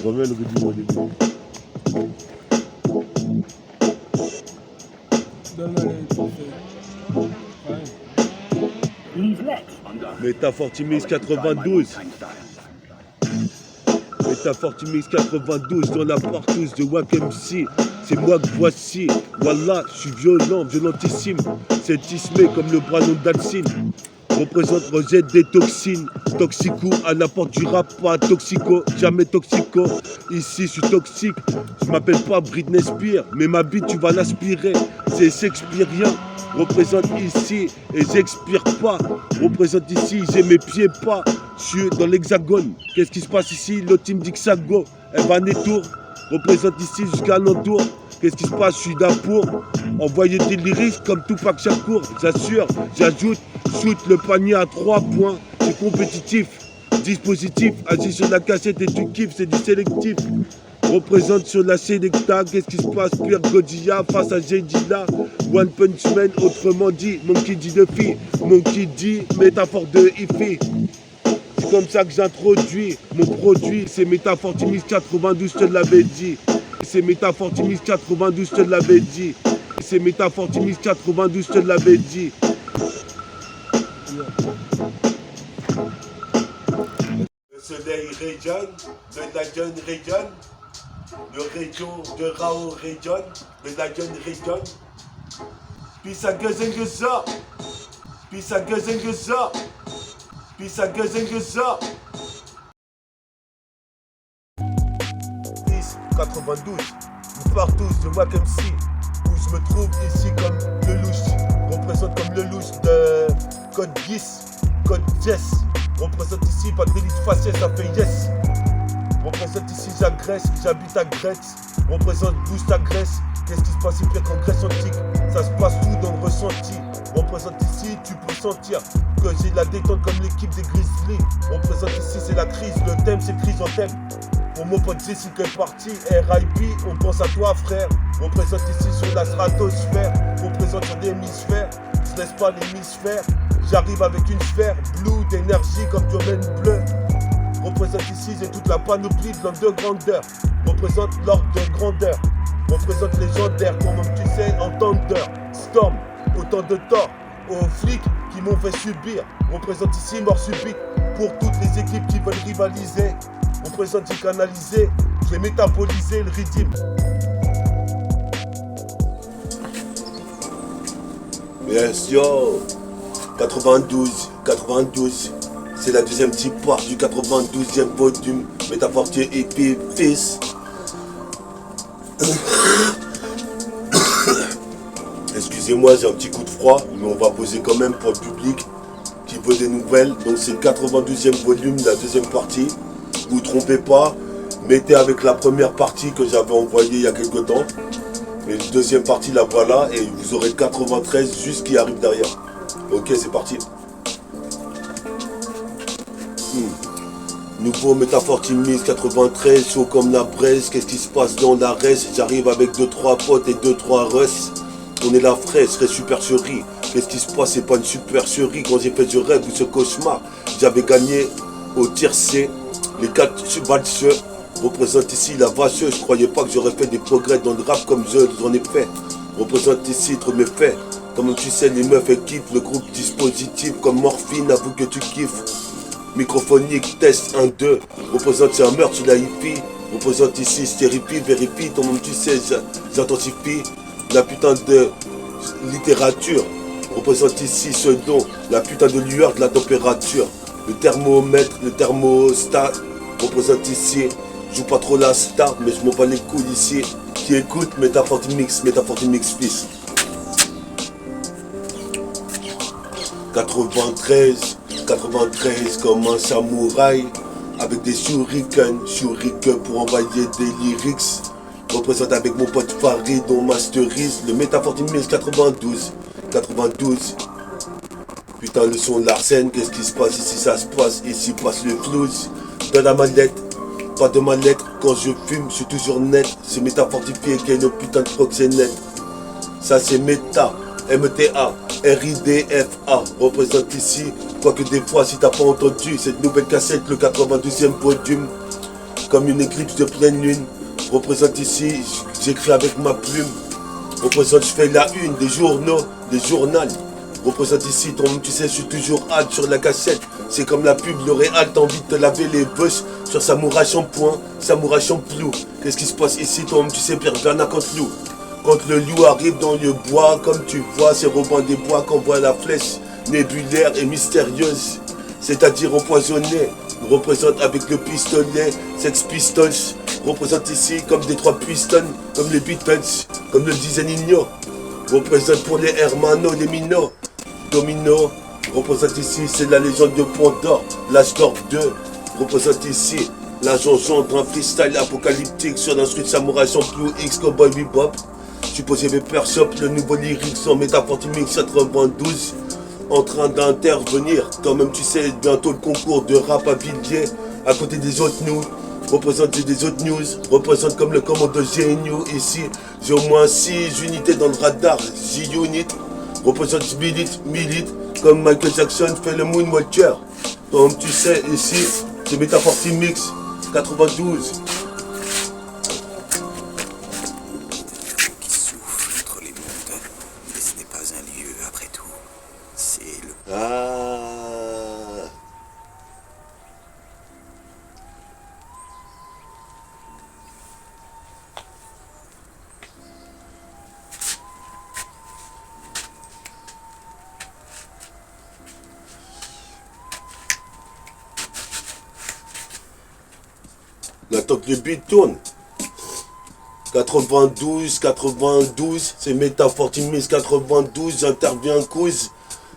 Remets le rythme au début. Donne-moi les trophées. Métafortimix 92. Métafortimix 92 dans la partouze de Wack MC. C'est moi que voici. Voilà, je suis violent, violentissime. C'est tismé comme le bras long d'Alcine. Représente rejette des toxines. Toxico à la porte du rap, pas toxico, jamais toxico. Ici je suis toxique. Je m'appelle pas Britney Spears, mais ma bite tu vas l'aspirer. C'est shakespearien. Représente ici et j'expire pas. Représente ici, j'ai mes pieds pas. Je suis dans l'hexagone. Qu'est-ce qui se passe ici? Le team d'Ixago. Elle va Nétour. Représente ici jusqu'à l'entour. Qu'est-ce qui se passe? Je suis d'un pour envoyer des lyriques comme Tupac Shakur. J'assure, j'ajoute, shoot le panier à 3 points. C'est compétitif, dispositif. Agis sur la cassette et tu kiffes, c'est du sélectif. Représente sur la Selecta. Qu'est-ce qui se passe? Pierre Godilla face à J.Dilla. One Punch Man, autrement dit, Monkey D. Duffy. Monkey D, métaphore de Ifi. C'est comme ça que j'introduis mon produit. C'est Métafortimix 92, je te l'avais dit. C'est Métafortimix 92, je te l'avais dit. C'est Métafortimix 92, je te l'avais dit. Le soleil rayonne, le Dagon rayonne. Le rayon de Rao rayonne, le Dagon rayonne. Puis ça gazengueza. Puis ça gazengueza. Puis ça gazengueza. 92, nous partons de Wack MC, où je me trouve ici comme le louche, représente comme le louche de Code 10, Code Yes, représente ici, pas de délit de faciès, ça fait yes, représente ici, j'agresse, j'habite à Grèce, représente boost à Grèce, qu'est-ce qui se passe ici pire qu'en Grèce antique, ça se passe tout dans le ressenti, représente ici, tu peux sentir que j'ai de la détente comme l'équipe des Grizzlies, représente ici, c'est la crise, le thème c'est crise en thème. Pour mon pote Jessica est parti, RIP, on pense à toi frère. On présente ici sur la stratosphère, on présente sur l'hémisphère, je laisse pas l'hémisphère. J'arrive avec une sphère, blue d'énergie comme domaine bleu. Représente ici, j'ai toute la panoplie de l'ordre de grandeur. Représente l'ordre de grandeur. Représente légendaire, comme tu sais, en thunder. Storm, autant de tort aux flics qui m'ont fait subir. Représente ici, mort subite, pour toutes les équipes qui veulent rivaliser. On présente, j'ai canalisé, j'ai métabolisé le rythme. Yes yo, 92, c'est la deuxième petite part du 92e volume, métafortier EP fils. Excusez-moi, j'ai un petit coup de froid, mais on va poser quand même pour le public qui veut des nouvelles. Donc c'est le 92e volume, la deuxième partie. Vous ne trompez pas, mettez avec la première partie que j'avais envoyée il y a quelques temps. Et la deuxième partie, la voilà, et vous aurez 93 juste qui arrive derrière. Ok, c'est parti. Nouveau Métafortimix 93, chaud comme la braise. Qu'est-ce qui se passe dans la reste? J'arrive avec 2-3 potes et 2-3 russes. On est la fraise, serait supercherie. Qu'est-ce qui se passe? C'est pas une supercherie. Quand j'ai fait ce rêve ou ce cauchemar, j'avais gagné au tiercé. Les 4 valseux représentent ici la vacheuse. Je croyais pas que j'aurais fait des progrès dans le rap comme j'en ai fait. Représente ici trop mes faits. Comme tu sais, les meufs elles kiffent le groupe dispositif comme morphine. Avoue que tu kiffes. Microphonique, test 1-2. Représente c'est un meurtre sur la hippie. Représente ici stérifie, vérifie. Toi même tu sais, j'intensifie la putain de littérature. Représente ici ce don, la putain de lueur de la température. Le thermomètre, le thermostat représente ici. Je joue pas trop la star, mais je m'en bats les couilles ici. Qui écoute Métafortimix fils. 93 comme un samouraï. Avec des shurikens pour envoyer des lyrics. Représente avec mon pote Farid, on masterise le Métafortimix 92. Putain, le son de l'arsène, qu'est-ce qui se passe ici? Ça se passe, ici passe le flouze. Dans la mallette, pas de mallette. Quand je fume, je suis toujours net. C'est métafortifié qu'il y a une putain de proxénète. Ça c'est méta, MTA, RIDFA. Représente ici, quoique des fois, si t'as pas entendu cette nouvelle cassette, le 92e volume. comme une éclipse de pleine lune. Représente ici, j'écris avec ma plume. Représente, je fais la une des journaux, des journaux. Représente ici, tu sais, je suis toujours hâte sur la cassette. C'est comme la pub L'Oréal, t'as envie de te laver les bosses sur Samouraï Shampoing, Samouraï Champlou. Qu'est-ce qui se passe ici, tu sais, Pierre Bernard contre loup. Quand le loup arrive dans le bois, comme tu vois, c'est Robin des Bois qu'envoie la flèche nébulaire et mystérieuse, c'est-à-dire empoisonnée. Représente avec le pistolet, Sex Pistols. Représente ici comme des trois pistons, comme les Beatles, comme le disait Nino. Représente pour les Hermano, les Mino, Domino. Représente ici, c'est la légende de Pandore, l'âge d'or 2. Représente ici, l'agent gendre, un freestyle apocalyptique sur l'instru de Samouraï Champloo X Cowboy Bebop. Supposé Pepper Shop, le nouveau lyrique sans Métafortimix 92. En train d'intervenir, toi-même tu sais, bientôt le concours de rap à Villiers, à côté des autres news. Représente des autres news, représente comme le commando GNU ici. J'ai au moins 6 unités dans le radar, J-Unit. Représente milite, comme Michael Jackson fait le Moonwalker. Comme tu sais, ici, c'est Métafortimix 92. Qui souffle entre les mondes, mais ce n'est pas un lieu après tout. C'est le... Ah. Attends que le beat tourne. 92, c'est Métafortimix 92, j'interviens Couz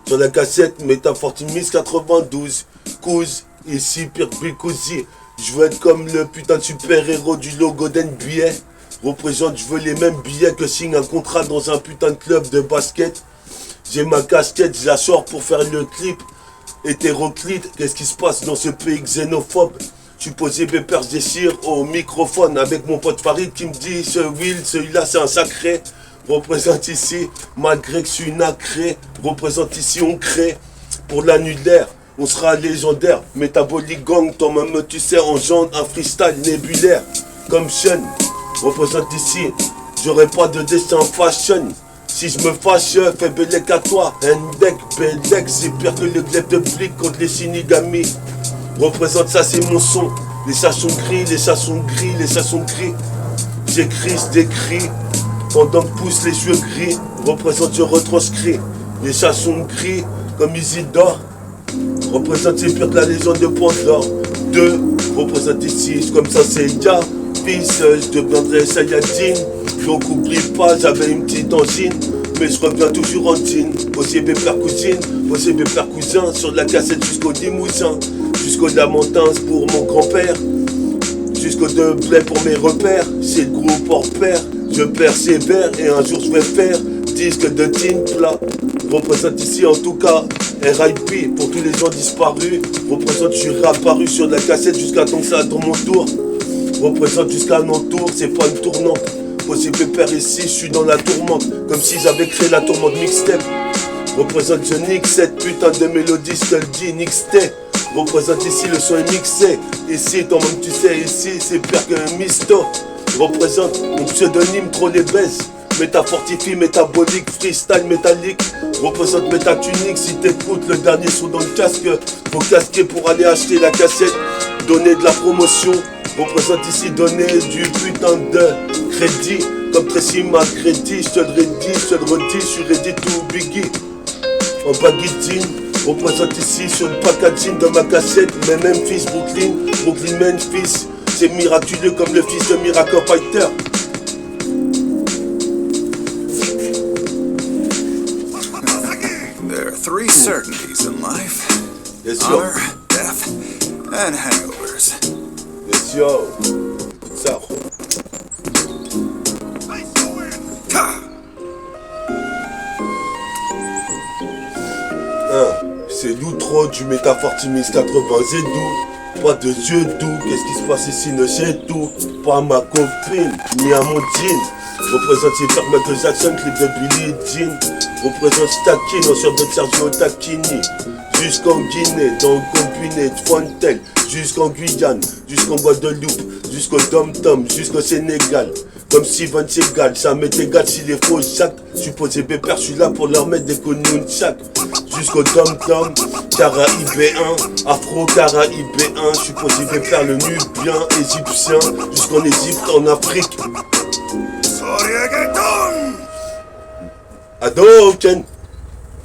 sur la cassette Métafortimix 92. Couz, ici Pierre Bicouzi. Je veux être comme le putain de super-héros du logo d'NBA. Représente, je veux les mêmes billets que signe un contrat dans un putain de club de basket. J'ai ma casquette, je la sors pour faire le clip. Hétéroclite, qu'est-ce qui se passe dans ce pays xénophobe? Je suis posé Pepper Désir au microphone avec mon pote Farid qui me dit ce Will, celui-là c'est un sacré. Représente ici, malgré que je suis nacré. Représente ici, on crée pour l'annulaire. On sera légendaire. Métabolique gang, toi-même tu sais, engendre un freestyle nébulaire. Comme Sean. Représente ici, j'aurai pas de destin fashion. Si je me fâche, fais belek à toi. Endek, belek, c'est pire que le glaive de blic contre les Shinigami. Représente ça, c'est mon son. Les chats sont gris, les chats sont gris, les chats sont gris. J'écris, je décris. Pendant que poussent les cheveux gris. Représente, je retranscris. Les chats sont gris comme Isidore. Représente, c'est pire que la légende de Pandore. 2, représente ici, comme ça c'est Ya. Fils, je deviendrai Saiyajin. Donc oublie pas, j'avais une petite angine. Mais je reviens toujours en jean. Posé Pépère cousine, posé Pépère cousin. Sur la cassette jusqu'au Limousin. Jusqu'au Lamentins pour mon grand-père. Jusqu'au de blé pour mes repères. C'est le groupe hors pair. Je persévère et un jour je vais faire disque de tin plat. Représente ici en tout cas RIP pour tous les gens disparus. Représente, je suis réapparu sur la cassette jusqu'à temps que ça tourne mon tour. Représente jusqu'à mon tour, c'est pas une tournante. Posé Pépère ici, je suis dans la tourmente. Comme si j'avais créé la tourmente mixtape. Représente, je nique cette putain de mélodie, je te le dis, nixté. Représente ici, le son est mixé. Ici, toi-même tu sais, ici, c'est pire qu'un misto. Représente mon pseudonyme, trop les baise. Métafortifie, métabolique, freestyle métallique. Représente métatunique, si t'écoutes le dernier son dans le casque. Faut casquer pour aller acheter la cassette. Donner de la promotion. Représente ici, donner du putain de crédit. Comme Tracy McGrady, je te le redis, je te le redis, je suis ready to biggie. En baggy jean, représente ici sur le packaging de ma cassette. Mais Memphis, Brooklyn, Memphis. C'est miraculeux comme le fils de Miracle Fighter. There are 3 certainties in life. Bien sûr, Honor, death, and hangovers. bien sûr. Ça. C'est l'outro du Métafortimix 80 Zedou. Pas de yeux doux, qu'est-ce qui se passe ici, ne sais tout. Pas à ma copine, ni à mon jean. Représente les permettre de Jackson, clip de Billie Jean. Représente Stakine, en sur de Sergio Tacchini. jusqu'en Guinée, dans le combiné de Fontaine, jusqu'en Guyane, jusqu'en Guadeloupe, jusqu'au Dom-Tom, jusqu'au Sénégal. Comme Steven Seagal, ça m'est égal s'il est faux sac. Supposé pépère, je suis là pour leur mettre des connus de sac. Jusqu'au Dom-Tom, Caraïbéen, Afro-Caraïbéen. Je suis posé faire le Nubien, Égyptien, jusqu'en Égypte, en Afrique. Hadouken,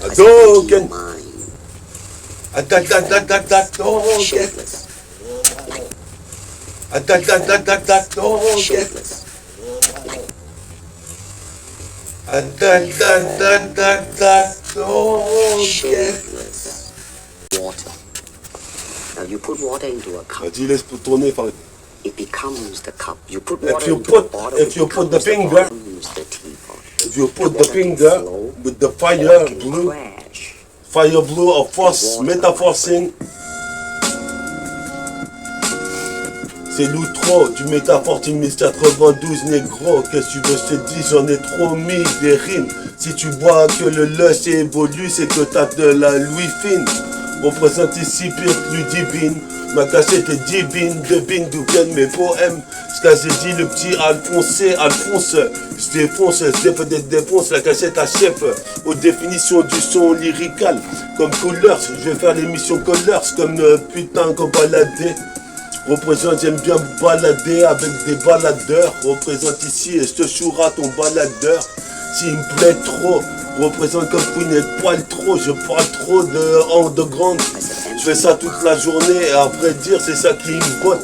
Hadouken, Hadouken, Water. Now you put water into a cup. Vas-y, laisse tourner. It becomes the cup. You put If water you into put- the bottle. if it you put the becomes finger- bottom, use the teapot. If you put the water can finger flow, with the or fire it can blue, crash. fire blue of force, métaforcing. C'est l'outro du métaphore Team 1092 négro. Qu'est-ce que tu veux que je te dise, j'en ai trop mis des rimes. Si tu vois que le lust évolue, c'est que t'as de la Louis fine. Représente ici pire plus divine. Ma cassette est divine, devine d'où viennent mes poèmes. Ce que j'ai dit, le petit Alphonse, je défonce, je défonce la cassette à chef. Aux définitions du son lyrical, comme Colors, je vais faire l'émission Colors, comme putain qu'on baladait. Représente, j'aime bien balader avec des baladeurs. Représente ici et je te chouera ton baladeur. S'il me plaît trop, représente comme Queen et poil trop. Je parle trop de underground. Je fais ça toute la journée et à vrai dire c'est ça qui me botte.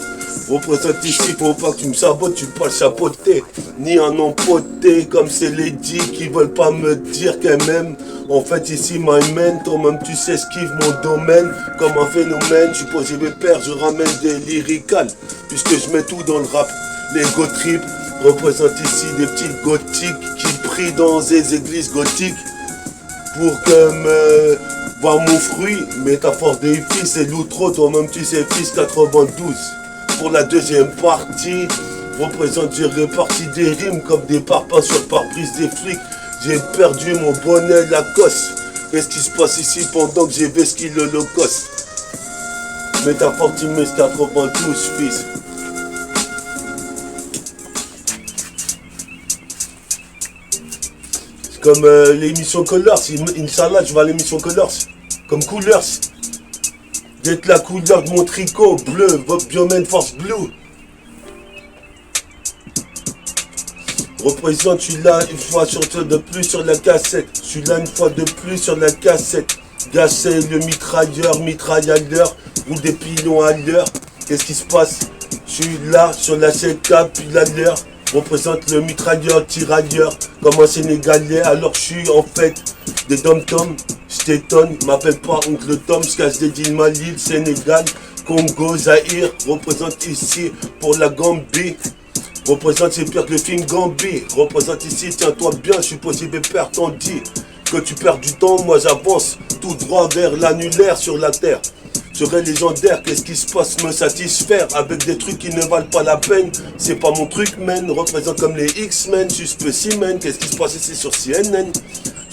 Représente ici, faut pas que tu me sabotes, tu parles chapeauté. Ni un empoté comme c'est les dits qui veulent pas me dire qu'elles m'aiment. En fait ici my man, toi-même tu sais esquive mon domaine. Comme un phénomène, je suis posé mes pères, je ramène des lyricales. Puisque je mets tout dans le rap. Les go trip représentent ici des petites gothiques qui prient dans des églises gothiques. Pour que me voir mon fruit, métaphore des fils et l'outro, toi-même tu sais fils 92. Pour la deuxième partie, représente j'ai réparti des rimes comme des parpaings sur le pare-brise des flics. J'ai perdu mon bonnet Lacoste. Qu'est-ce qui se passe ici pendant que j'ai vesqué l'Holocauste? Métaphore Team 92 fils. Comme l'émission Colors, Inch'Allah, je vois l'émission Colors. Comme Coolers. D'être la couleur de mon tricot bleu, Bioman Force Blue. Représente, je suis là une fois de plus sur la cassette. Je suis là une fois de plus sur la cassette. Gasser le mitrailleur, mitrailleur, ou des pilons à l'heure. Qu'est-ce qui se passe? Je suis là sur la CK, puis à l'heure. Représente le mitrailleur, tirailleur, comme un Sénégalais. Alors je suis en fait des dom-toms. Je t'étonne, m'appelle pas oncle Tom, je casse des deals Mali, le Sénégal, Congo, Zaïre. Représente ici pour la Gambie. Représente, c'est pire que le film Gambie. Représente ici, tiens-toi bien, je suis possible perdre ton dit. Que tu perds du temps, moi j'avance tout droit vers l'annulaire sur la terre. Je serai légendaire, qu'est-ce qui se passe, me satisfaire avec des trucs qui ne valent pas la peine. C'est pas mon truc, man. Représente comme les X-Men, je suis spécimen. Qu'est-ce qui se passe ici sur CNN?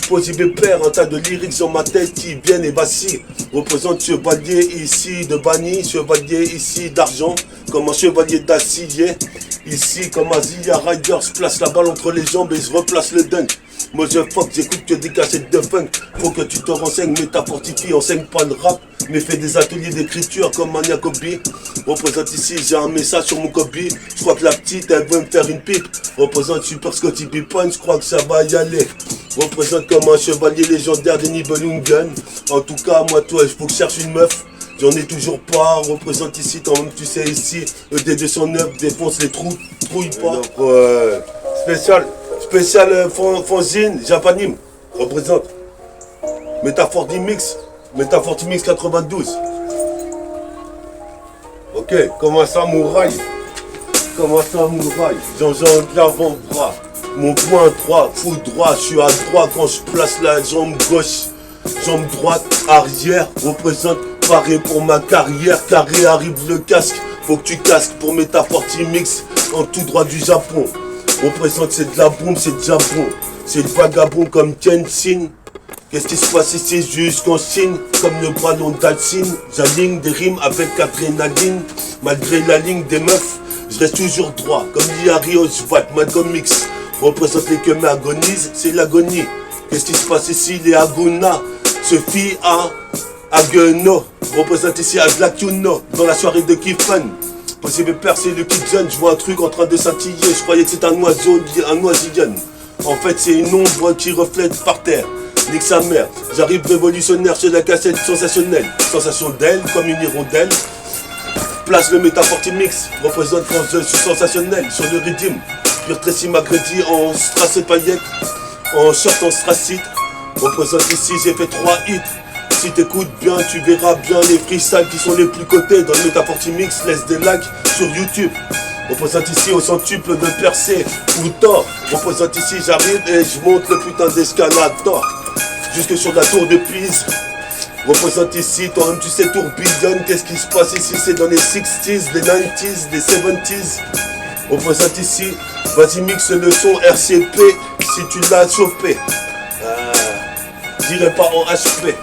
Possible père, un tas de lyrics sur ma tête qui viennent et vacillent. Représente chevalier ici de banni, chevalier ici d'argent, comme un chevalier d'acier. Ici comme Asia Rider, je place la balle entre les jambes et je replace le dunk. Moi je fuck, j'écoute que des cassettes de funk. Faut que tu te renseignes, mais ta fortifie, enseigne pas le rap. Mais fais des ateliers d'écriture comme Mania Kobe. Représente ici, j'ai un message sur mon copie. Je crois que la petite, elle veut me faire une pipe. Représente Super Scotty Pippen, je crois que ça va y aller. Représente comme un chevalier légendaire des Nibelungen. En tout cas, moi, toi, il faut que je cherche une meuf. J'en ai toujours pas. Représente ici, quand même, tu sais, ici, le D209 défonce les trous, trouille pas. Donc, spécial fanzine, Japanim. Représente. Métaphore d'Imix. Métaphore d'Imix 92. Ok, comme un samouraï. Comme un samouraï. J'enjambe l'avant-bras. Mon point droit, fou droit, je suis à droite quand je place la jambe gauche. Jambe droite, arrière, représente paré pour ma carrière. Carré arrive le casque, faut que tu casques pour métaphore mix en tout droit du Japon. Représente c'est de la bombe, c'est déjà bon. C'est le vagabond comme Kenshin. Qu'est-ce qui se passe ici jusqu'en Chine? Comme le bras long d'Alcine, j'aligne des rimes avec adrénaline. Malgré la ligne des meufs, je reste toujours droit. Comme dit Harry Oswald, Malcolm X. Représente les que m'agonisent, c'est l'agonie. Qu'est-ce qui se passe ici? Les Aguna se fient à Haguenau. Représente ici Aglacuno dans la soirée de Kiffan. Possible de percer le kid jeune, je vois un truc en train de scintiller. Je croyais que c'était un oiseau, un oisillon. En fait c'est une ombre qui reflète par terre. Nique sa mère, j'arrive révolutionnaire sur la cassette sensationnelle. Sensation d'elle comme une hirondelle. Place le métafortimix, représente quand je suis sensationnel sur le rythme. Pire Tracy McGrady en strass et paillettes, en short en stracite. Représente ici, j'ai fait 3 hits. Si t'écoutes bien, tu verras bien les freestyles qui sont les plus cotés dans le métafortimix. Laisse des likes sur YouTube. Représente ici au centuple de percée ou tort. Représente ici, j'arrive et je monte le putain d'escalator jusque sur la tour de Pise. Représente ici, toi-même tu sais tourbillonne. Qu'est-ce qui se passe ici? C'est dans les 60s, les 90s, les 70s. Représente ici, vas-y mixe le son RCP si tu l'as chopé. Dirais pas en HP.